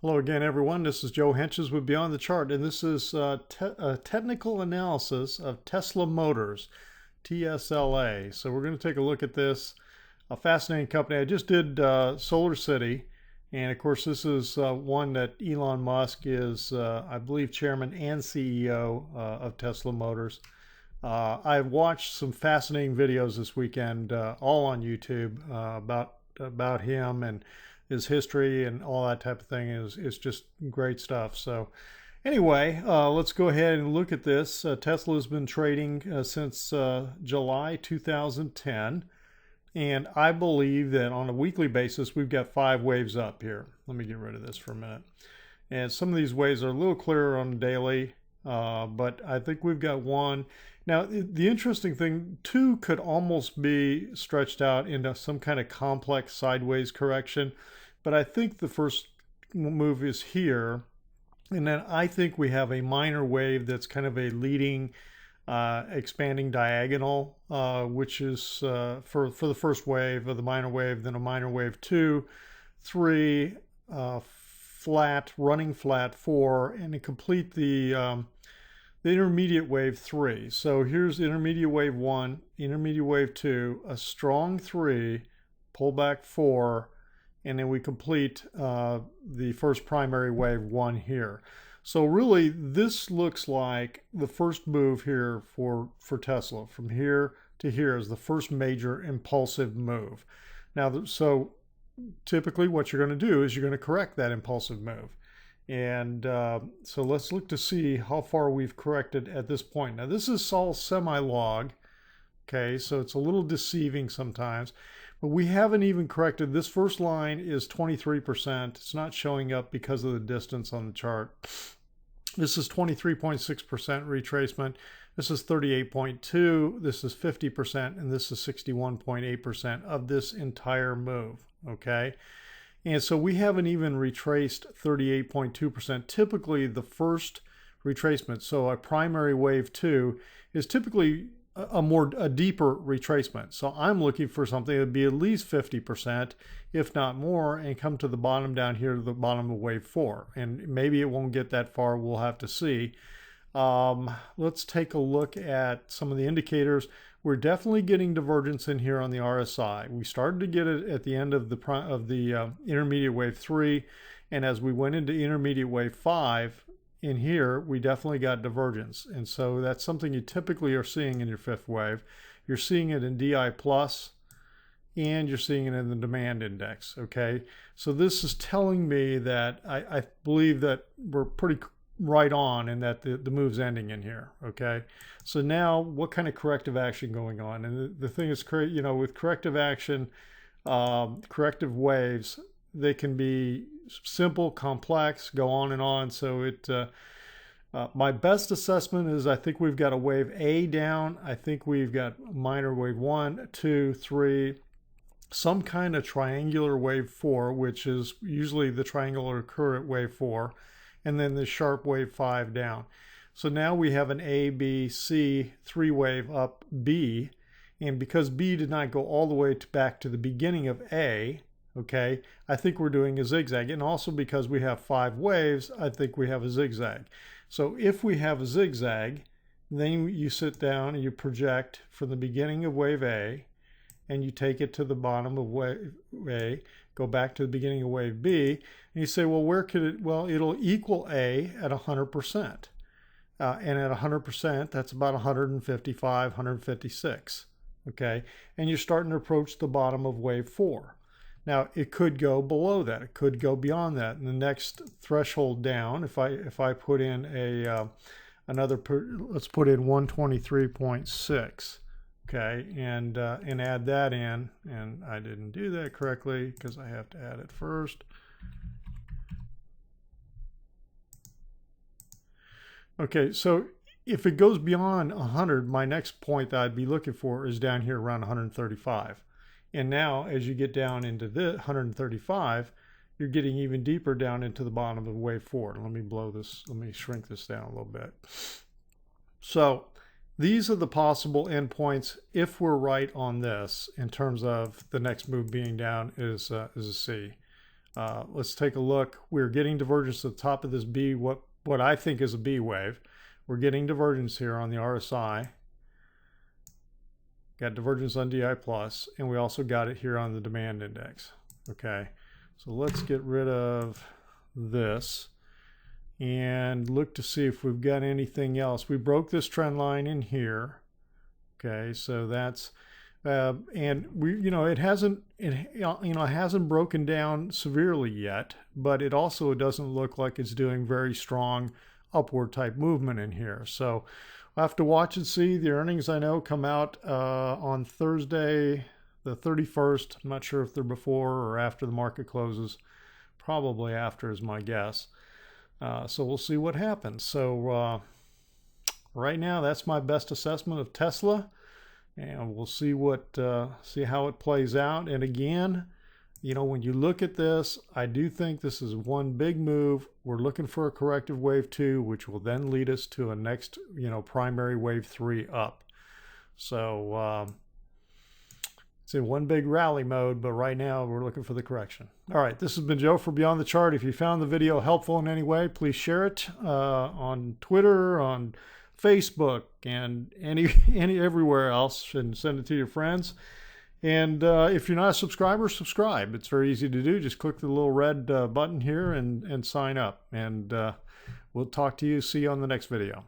Hello again, everyone. This is Joe Henches with Beyond the Chart, and this is a technical analysis of Tesla Motors, TSLA. So we're going to take a look at this. A fascinating company. I just did Solar City, and of course this is one that Elon Musk is, I believe, chairman and CEO of Tesla Motors. I've watched some fascinating videos this weekend, all on YouTube, about him and his history and all that type of thing. Is just great stuff. So anyway, let's go ahead and look at this. Tesla has been trading since July 2010. And I believe that on a weekly basis, we've got 5 waves up here. Let me get rid of this for a minute. And some of these waves are a little clearer on the daily, but I think we've got one. Now, the interesting thing, 2 could almost be stretched out into some kind of complex sideways correction, but I think the first move is here. And then I think we have a minor wave that's kind of a leading expanding diagonal, which is for the first wave of the minor wave, then a minor wave 2, 3, flat, running flat 4, and to complete the intermediate wave 3. So here's intermediate wave 1, intermediate wave 2, a strong 3, pullback 4, and then we complete the first primary wave 1 here. So really, this looks like the first move here for Tesla. From here to here is the first major impulsive move. Now, so typically what you're going to do is you're going to correct that impulsive move. And so let's look to see how far we've corrected at this point. Now, this is all semi-log. Okay, so it's a little deceiving sometimes. But we haven't even corrected. This first line is 23%. It's not showing up because of the distance on the chart. This is 23.6% retracement. This is 38.2%. This is 50%. And this is 61.8% of this entire move. Okay. And so we haven't even retraced 38.2%. Typically, the first retracement, so a primary wave 2, is typically a deeper retracement. So I'm looking for something that would be at least 50%, if not more, and come to the bottom down here to the bottom of wave 4. And maybe it won't get that far. We'll have to see. Let's take a look at some of the indicators. We're definitely getting divergence in here on the RSI. We started to get it at the end of the intermediate wave 3, and as we went into intermediate wave 5, in here, we definitely got divergence. And so that's something you typically are seeing in your 5th wave. You're seeing it in DI plus, and you're seeing it in the demand index, okay? So this is telling me that I believe that we're pretty right on and that the move's ending in here, okay? So now what kind of corrective action going on? And the thing is, you know, with corrective action, corrective waves, they can be simple, complex, go on and on. So my best assessment is I think we've got a wave A down. I think we've got minor wave 1, 2, 3, some kind of triangular wave 4, which is usually the triangular occur at wave 4, and then the sharp wave 5 down. So now we have an A, B, C, 3 wave up B, and because B did not go all the way back to the beginning of A, okay, I think we're doing a zigzag. And also because we have 5 waves, I think we have a zigzag. So if we have a zigzag, then you sit down and you project from the beginning of wave A, and you take it to the bottom of wave A, go back to the beginning of wave B, and you say, well, where could it, well, it'll equal A at 100%. And at 100%, that's about 155, 156, okay? And you're starting to approach the bottom of wave 4. Now, it could go below that. It could go beyond that. And the next threshold down, if I put in let's put in 123.6, okay, and add that in. And I didn't do that correctly because I have to add it first. Okay, so if it goes beyond 100, my next point that I'd be looking for is down here around 135. And now, as you get down into the 135, you're getting even deeper down into the bottom of wave 4. Let me shrink this down a little bit. So these are the possible endpoints if we're right on this in terms of the next move being down is a C. Let's take a look. We're getting divergence at the top of this B, what I think is a B wave. We're getting divergence here on the RSI. Got divergence on DI plus, and we also got it here on the demand index. Okay, so let's get rid of this and look to see if we've got anything else. We broke this trend line in here. Okay, so that's and we, it hasn't broken down severely yet, but it also doesn't look like it's doing very strong upward type movement in here. So I'll have to watch and see. The earnings, I know, come out on Thursday the 31st. I'm not sure if they're before or after the market closes. Probably after is my guess. So we'll see what happens. So right now, that's my best assessment of Tesla, and we'll see see how it plays out. And again, when you look at this, I do think this is one big move. We're looking for a corrective wave 2, which will then lead us to a next, primary wave 3 up. So it's in one big rally mode, but right now we're looking for the correction. All right, this has been Joe for Beyond the Chart. If you found the video helpful in any way, please share it on Twitter, on Facebook, and everywhere else, and send it to your friends. And if you're not a subscriber, subscribe. It's very easy to do. Just click the little red button here and sign up. And we'll talk to you. See you on the next video.